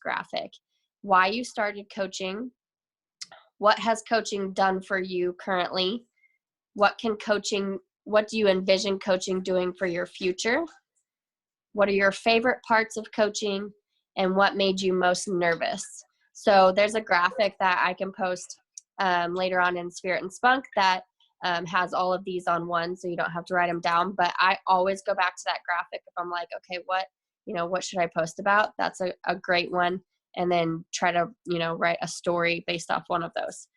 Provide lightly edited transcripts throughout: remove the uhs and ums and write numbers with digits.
graphic, why you started coaching, what has coaching done for you currently, what do you envision coaching doing for your future, what are your favorite parts of coaching, and what made you most nervous. So there's a graphic that I can post later on in Spirit and Spunk that has all of these on one, so you don't have to write them down. But I always go back to that graphic if I'm like, okay, what should I post about? That's a great one. And then try to, write a story based off one of those.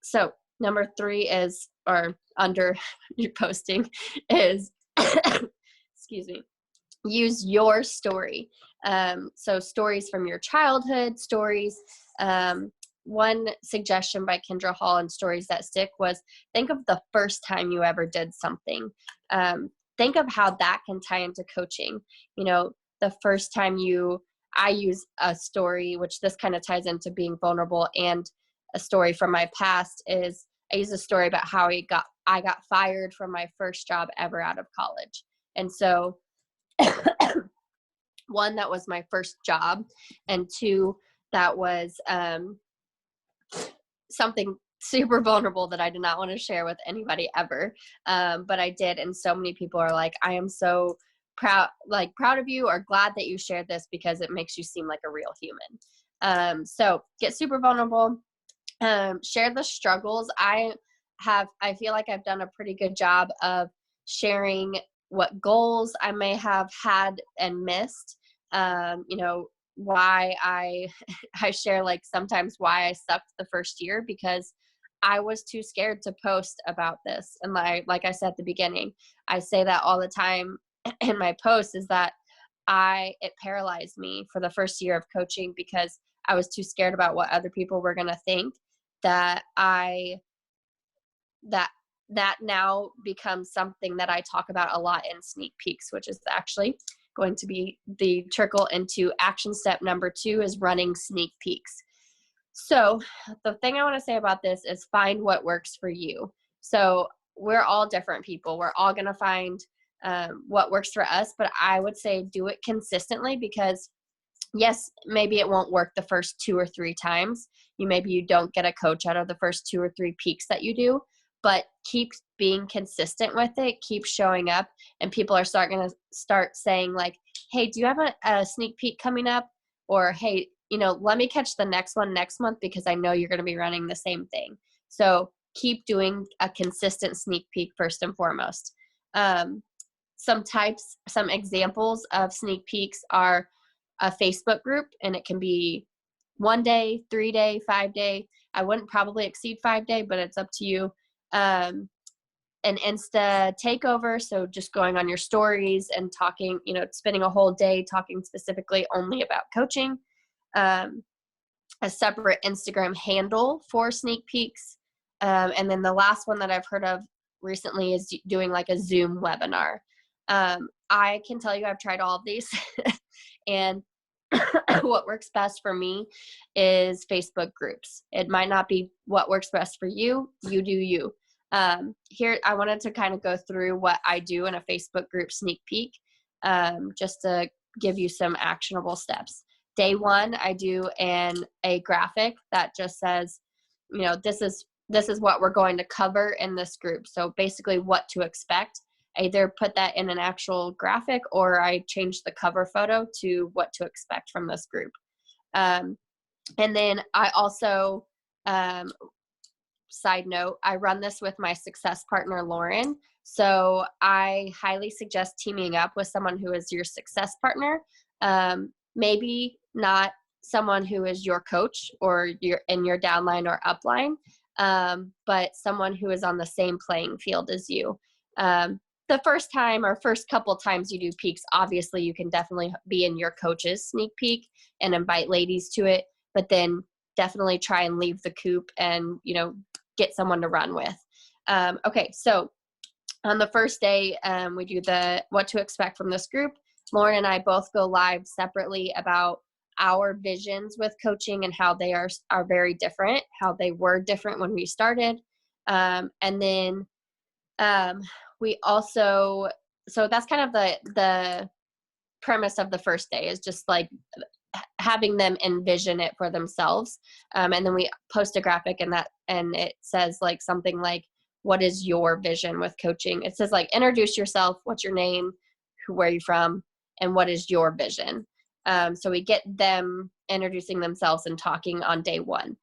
So number 3 is, or under your posting is, excuse me, use your story. So stories from your childhood, stories. One suggestion by Kendra Hall in Stories That Stick was think of the first time you ever did something. Think of how that can tie into coaching. The first time I use a story, which this kind of ties into being vulnerable, and a story from my past is I use a story about how I got fired from my first job ever out of college. And so 1, that was my first job, and 2, that was something super vulnerable that I did not want to share with anybody ever. But I did. And so many people are like, I am so proud of you, or glad that you shared this because it makes you seem like a real human. So get super vulnerable, share the struggles. I feel like I've done a pretty good job of sharing what goals I may have had and missed. Why I share sometimes why I sucked the first year, because I was too scared to post about this. And like I said at the beginning, I say that all the time in my posts, is that it paralyzed me for the first year of coaching because I was too scared about what other people were going to think, that now becomes something that I talk about a lot in Sneak Peeks, which is actually going to be the trickle into action step number 2 is running sneak peeks. So the thing I want to say about this is find what works for you. So we're all different people. We're all going to find what works for us, but I would say do it consistently, because yes, maybe it won't work the first 2 or 3 times. Maybe you don't get a coach out of the first 2 or 3 peaks that you do, but keep being consistent with it, keep showing up, and people are going to start saying like, hey, do you have a sneak peek coming up? Or, hey, let me catch the next one next month because I know you're going to be running the same thing. So keep doing a consistent sneak peek first and foremost. Some examples of sneak peeks are a Facebook group, and it can be 1 day, 3 day, 5 day. I wouldn't probably exceed 5 day, but it's up to you. An Insta takeover, so just going on your stories and talking, spending a whole day talking specifically only about coaching. A separate Instagram handle for sneak peeks. And then the last one that I've heard of recently is doing like a Zoom webinar. I can tell you I've tried all of these and what works best for me is Facebook groups. It might not be what works best for you. You do you. Here, I wanted to kind of go through what I do in a Facebook group sneak peek, just to give you some actionable steps. Day 1, I do a graphic that just says, this is what we're going to cover in this group. So basically what to expect. I either put that in an actual graphic or I change the cover photo to what to expect from this group. And then I also, side note, I run this with my success partner, Lauren. So I highly suggest teaming up with someone who is your success partner. Maybe not someone who is your coach or in your downline or upline, but someone who is on the same playing field as you. The first time or first couple times you do peaks, obviously you can definitely be in your coach's sneak peek and invite ladies to it, but then definitely try and leave the coop and, get someone to run with. Okay, so on the first day, we do the what to expect from this group. Lauren and I both go live separately about our visions with coaching and how they are very different, how they were different when we started. And then we also, so that's kind of the premise of the first day, is just like having them envision it for themselves. And then we post a graphic and it says like something like, what is your vision with coaching? It says like, introduce yourself, what's your name, where are you from, and what is your vision? So we get them introducing themselves and talking on day 1.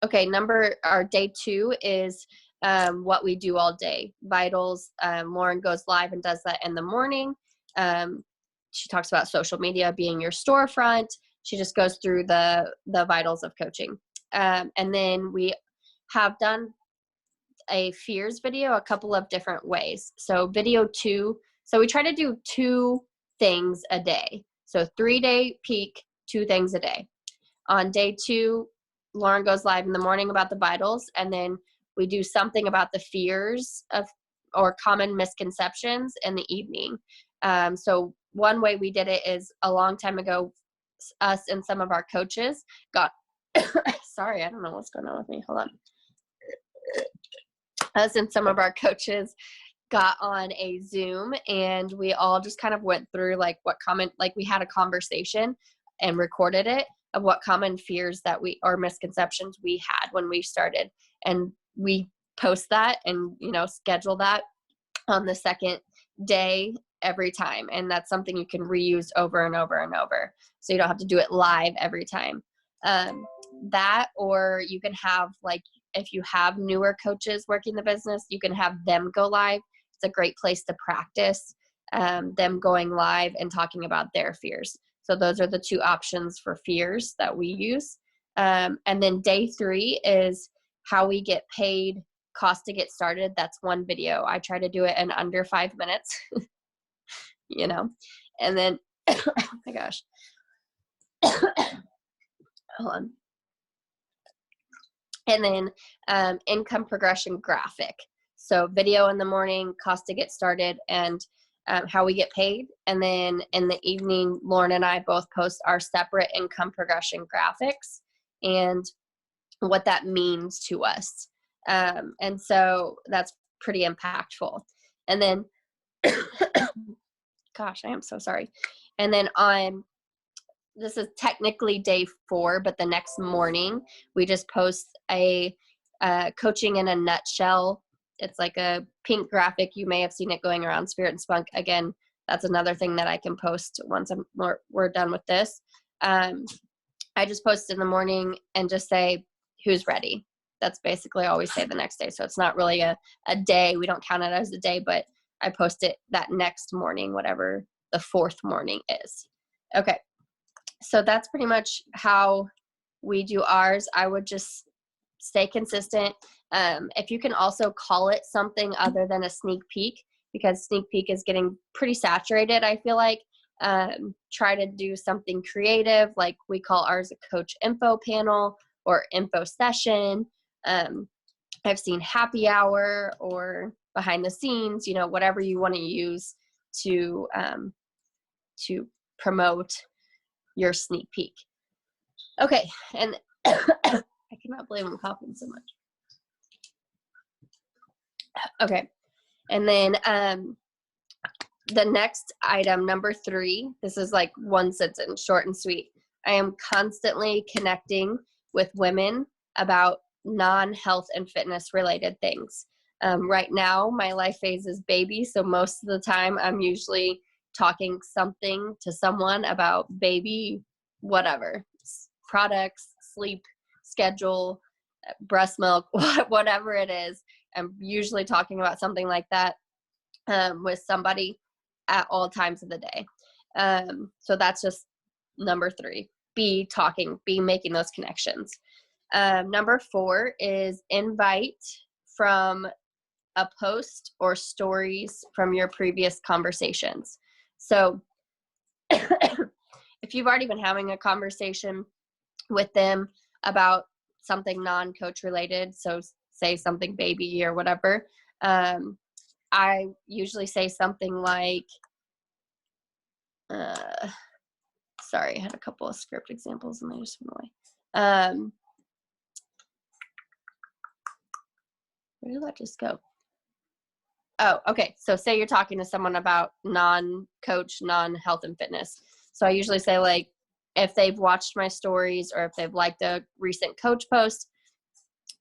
Okay, our day 2 is what we do all day. Vitals. Lauren goes live and does that in the morning. She talks about social media being your storefront. She just goes through the vitals of coaching. And then we have done a fears video a couple of different ways. So video 2, so we try to do 2 things a day. So 3-day peak, 2 things a day. On day 2, Lauren goes live in the morning about the vitals, and then we do something about the fears or common misconceptions in the evening. So one way we did it is a long time ago, us and some of our coaches got, sorry, I don't know what's going on with me. Hold on. Us and some of our coaches got on a Zoom, and we all just kind of went through like we had a conversation and recorded it of what common fears or misconceptions we had when we started. And we post that and, schedule that on the second day every time. And that's something you can reuse over and over and over. So you don't have to do it live every time. That, or you can have if you have newer coaches working the business, you can have them go live. It's a great place to practice them going live and talking about their fears. So those are the 2 options for fears that we use. And then day 3 is how we get paid, cost to get started. That's 1 video. I try to do it in under 5 minutes, and then, oh my gosh, hold on. And then income progression graphic. So video in the morning, cost to get started, and how we get paid. And then in the evening, Lauren and I both post our separate income progression graphics and what that means to us. And so that's pretty impactful. And then, gosh, I am so sorry. And then this is technically day 4, but the next morning we just post a coaching in a nutshell. It's like a pink graphic. You may have seen it going around Spirit and Spunk. Again, that's another thing that I can post once we're done with this. I just post in the morning and just say, who's ready? That's basically all we say the next day. So it's not really a day. We don't count it as a day, but I post it that next morning, whatever the 4th morning is. Okay. So that's pretty much how we do ours. I would just stay consistent. If you can also call it something other than a sneak peek, because sneak peek is getting pretty saturated, I feel like. Try to do something creative, like we call ours a coach info panel or info session. I've seen happy hour or behind the scenes, whatever you want to use to promote your sneak peek. Okay, and I cannot believe I'm coughing so much. Okay, and then the next item, number 3, this is like 1 sentence, short and sweet. I am constantly connecting with women about non-health and fitness related things. Right now, my life phase is baby, so most of the time I'm usually talking something to someone about baby, whatever, products, sleep, schedule, breast milk, whatever it is. I'm usually talking about something like that with somebody at all times of the day. So that's just number 3, be making those connections. Number 4 is invite from a post or stories from your previous conversations. So if you've already been having a conversation with them about something non-coach related, so say something baby or whatever, I usually say something like, sorry, I had a couple of script examples and they just went away. Where did that just go? Oh, okay. So say you're talking to someone about non-coach, non-health and fitness. So I usually say, like, if they've watched my stories or if they've liked a recent coach post,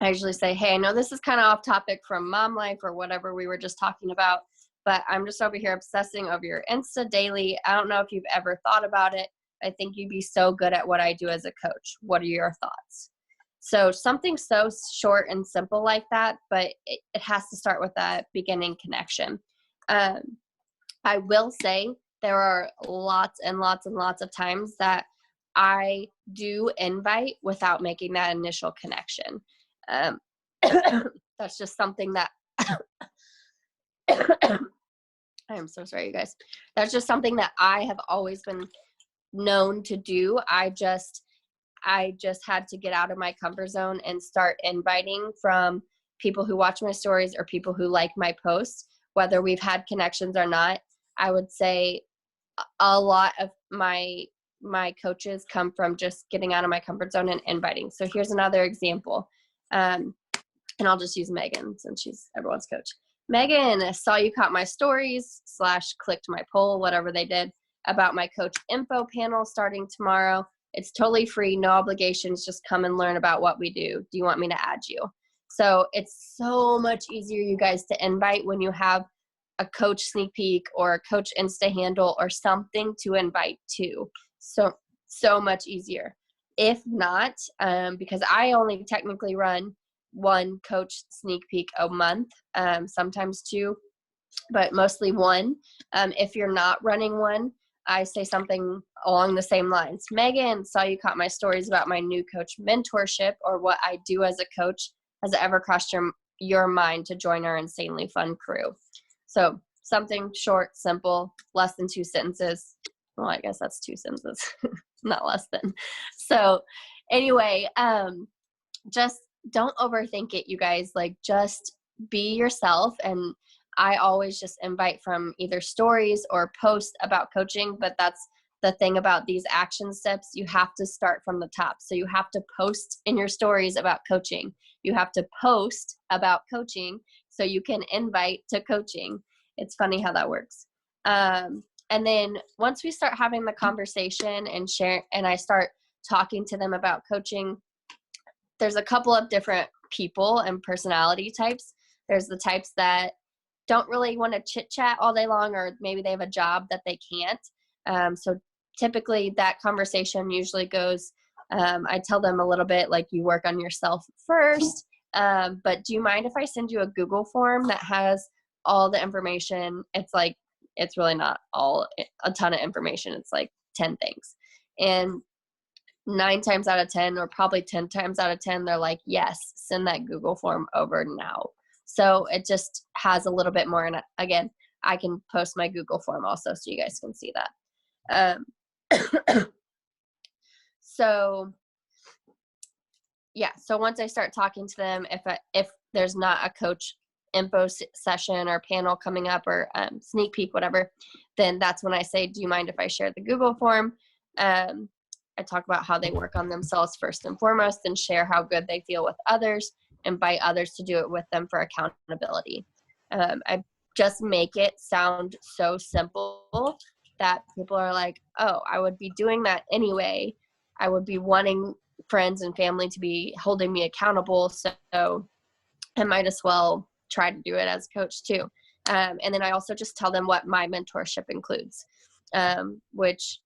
I usually say, hey, I know this is kind of off topic from mom life or whatever we were just talking about, but I'm just over here obsessing over your Insta daily. I don't know if you've ever thought about it. I think you'd be so good at what I do as a coach. What are your thoughts? So something so short and simple like that, but it has to start with that beginning connection. Um, I will say there are lots and lots and lots of times that I do invite without making that initial connection. Um, that's just something that I am so sorry, you guys. That's just something that I have always been known to do. I just had to get out of my comfort zone and start inviting from people who watch my stories or people who like my posts, whether we've had connections or not. I would say a lot of my coaches come from just getting out of my comfort zone and inviting. So here's another example. And I'll just use Megan since she's everyone's coach. Megan, saw you caught my stories / clicked my poll, whatever they did, about my coach info panel starting tomorrow. It's totally free, no obligations. Just come and learn about what we do. Do you want me to add you? So it's so much easier, you guys, to invite when you have a coach sneak peek or a coach Insta handle or something to invite to. So much easier. If not, because I only technically run one coach sneak peek a month, sometimes two, but mostly one. If you're not running one, I say something along the same lines. Megan, saw you caught my stories about my new coach mentorship or what I do as a coach. Has it ever crossed your mind to join our insanely fun crew? So something short, simple, less than 2 sentences. Well, I guess that's 2 sentences, not less than. So anyway, just don't overthink it, you guys. Like, just be yourself. And I always just invite from either stories or posts about coaching, but that's the thing about these action steps. You have to start from the top. So you have to post in your stories about coaching. You have to post about coaching so you can invite to coaching. It's funny how that works. And then once we start having the conversation and share, and I start talking to them about coaching, there's a couple of different people and personality types. There's the types that don't really want to chit chat all day long, or maybe they have a job that they can't. So typically that conversation usually goes, I tell them a little bit like, you work on yourself first, but do you mind if I send you a Google form that has all the information? It's really not a ton of information. It's like 10 things. And 9 times out of 10, or probably 10 times out of 10, they're like, yes, send that Google form over now. So it just has a little bit more. And again, I can post my Google form also so you guys can see that. So yeah, so once I start talking to them, if there's not a coach info session or panel coming up or sneak peek, whatever, then that's when I say, do you mind if I share the Google form? I talk about how they work on themselves first and foremost, and share how good they feel with others, invite others to do it with them for accountability. I just make it sound so simple that people are like, oh, I would be doing that anyway. I would be wanting friends and family to be holding me accountable, so I might as well try to do it as a coach too. And then I also just tell them what my mentorship includes, which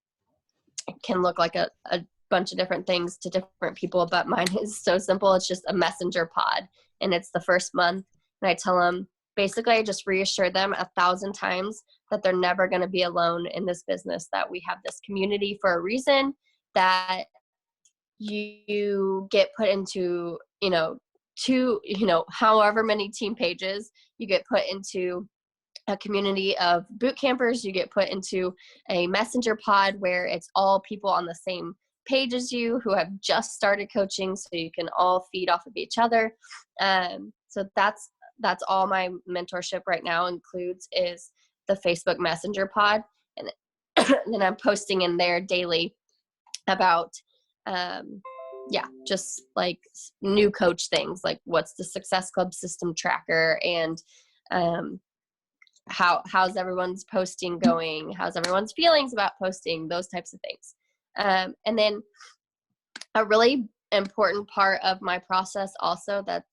can look like a bunch of different things to different people, but mine is so simple. It's just a messenger pod, and it's the first month. And I tell them, basically, I just reassure them 1,000 times that they're never going to be alone in this business, that we have this community for a reason, that you get put into, however many team pages, you get put into a community of boot campers, you get put into a messenger pod where it's all people on the same page as you who have just started coaching, so you can all feed off of each other. So that's all my mentorship right now includes, is the Facebook Messenger pod. And then I'm posting in there daily about just like new coach things, like what's the Success Club system tracker, and how's everyone's posting going? How's everyone's feelings about posting? Those types of things. And then a really important part of my process also that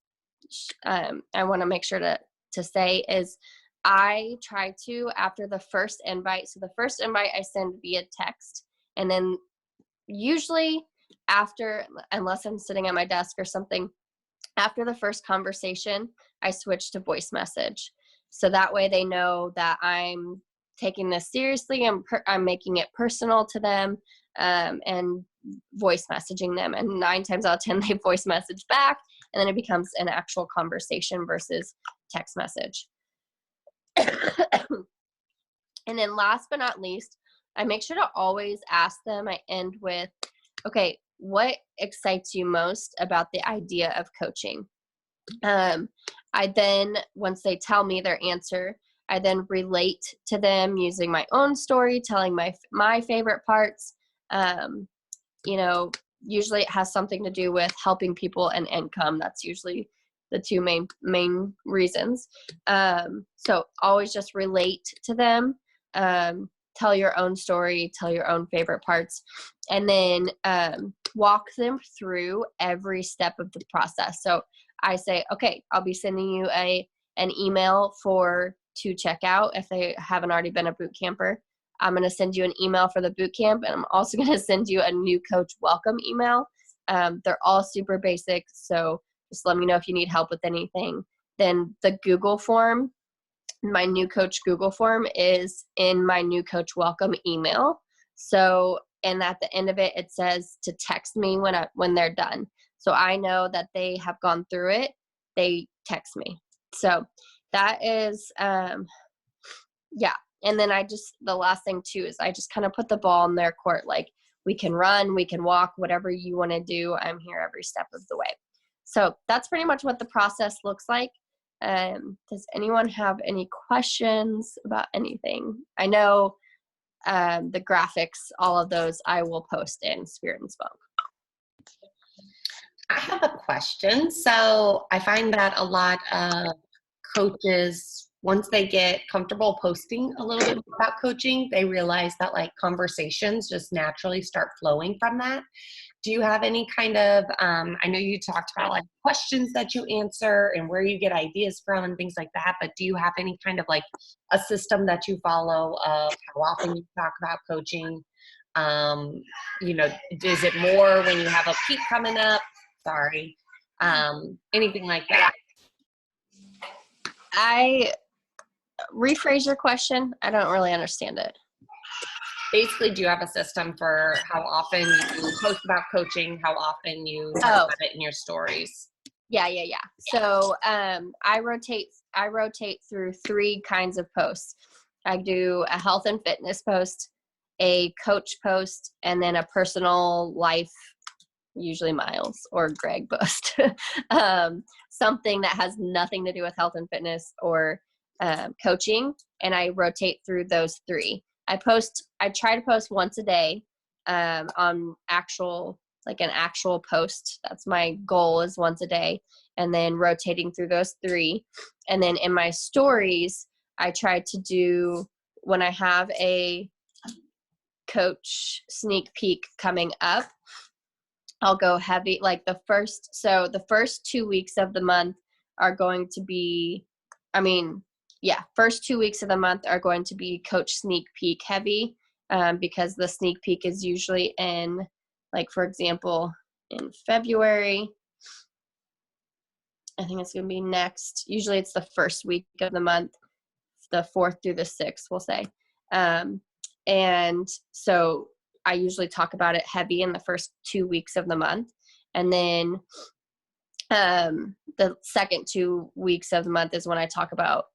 I want to make sure to say is I try to, after the first invite, so the first invite I send via text, and then usually after, unless I'm sitting at my desk or something, after the first conversation, I switch to voice message. So that way they know that I'm taking this seriously. I'm making it personal to them, and voice messaging them. And 9 times out of 10, they voice message back, and then it becomes an actual conversation versus text message. And then last but not least, I make sure to always ask them, I end with, okay, what excites you most about the idea of coaching? I then, once they tell me their answer, I then relate to them using my own story, telling my favorite parts. You know, usually it has something to do with helping people and income. That's usually the two main reasons. So always just relate to them. Tell your own story, tell your own favorite parts, and then walk them through every step of the process. So I say, okay, I'll be sending you an email to check out if they haven't already been a boot camper. I'm going to send you an email for the boot camp, and I'm also going to send you a new coach welcome email. They're all super basic, so just let me know if you need help with anything. Then the Google form, my new coach Google form is in my new coach welcome email. So, and at the end of it, it says to text me when they're done. So I know that they have gone through it. They text me. So that is, yeah. And then the last thing too is I just kind of put the ball in their court. Like, we can run, we can walk, whatever you want to do. I'm here every step of the way. So that's pretty much what the process looks like. Does anyone have any questions about anything? I know the graphics, all of those I will post in Spirit and Smoke. I have a question. So I find that a lot of coaches, once they get comfortable posting a little bit about coaching, they realize that like conversations just naturally start flowing from that. Do you have any kind of, I know you talked about like questions that you answer and where you get ideas from and things like that, but do you have any kind of like a system that you follow of how often you talk about coaching? You know, is it more when you have a peak coming up? Sorry. Anything like that? Rephrase your question. I don't really understand it. Basically, do you have a system for how often you post about coaching, how often you talk about it in your stories? Yeah. So I rotate through 3 kinds of posts. I do a health and fitness post, a coach post, and then a personal life, usually Miles or Greg post. Something that has nothing to do with health and fitness or coaching, and I rotate through those 3. I try to post once a day on an actual post. That's my goal, is once a day, and then rotating through those 3. And then in my stories, I try to do, when I have a coach sneak peek coming up, I'll go heavy, like the first 2 weeks of the month are going to be, first 2 weeks of the month are going to be coach sneak peek heavy, because the sneak peek is usually in, like, for example, in February, I think it's going to be usually it's the first week of the month, the 4th through the 6th, we'll say. And so I usually talk about it heavy in the first 2 weeks of the month. And then the second 2 weeks of the month is when I talk about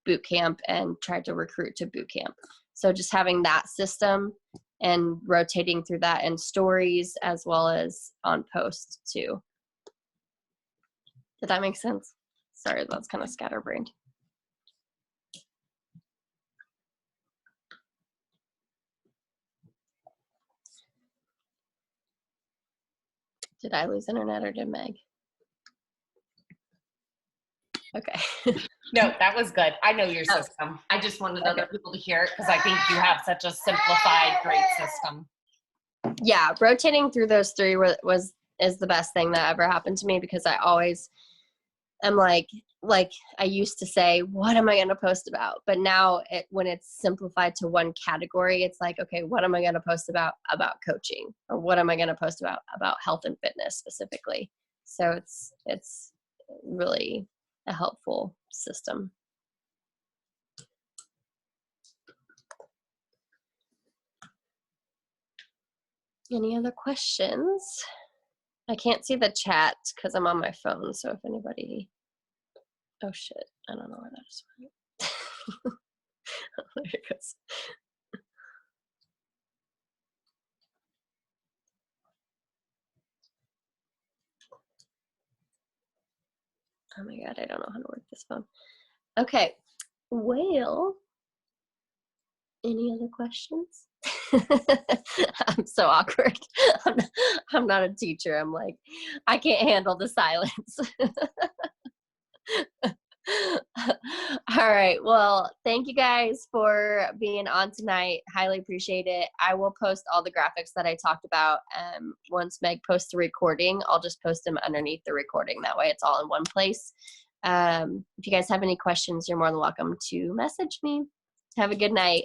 boot camp and try to recruit to boot camp. So just having that system and rotating through that in stories as well as on posts too. Did that make sense? Sorry, that's kind of scatterbrained. Did I lose internet or did Meg? Okay. No, that was good. I know your Oh, system. I just wanted okay. other people to hear it because I think you have such a simplified, great system. Yeah, rotating through those three is the best thing that ever happened to me, because I always am like I used to say, what am I going to post about? But now when it's simplified to one category, it's like, okay, what am I going to post about coaching, or what am I going to post about health and fitness specifically? So it's really a helpful system. Any other questions? I can't see the chat because I'm on my phone. So if anybody, oh shit, I don't know where that is. There it goes. Oh my God, I don't know how to work this phone. Okay, well, any other questions? I'm so awkward. I'm not a teacher. I'm like, I can't handle the silence. All right. Well, thank you guys for being on tonight. Highly appreciate it. I will post all the graphics that I talked about. Once Meg posts the recording, I'll just post them underneath the recording. That way it's all in one place. If you guys have any questions, you're more than welcome to message me. Have a good night.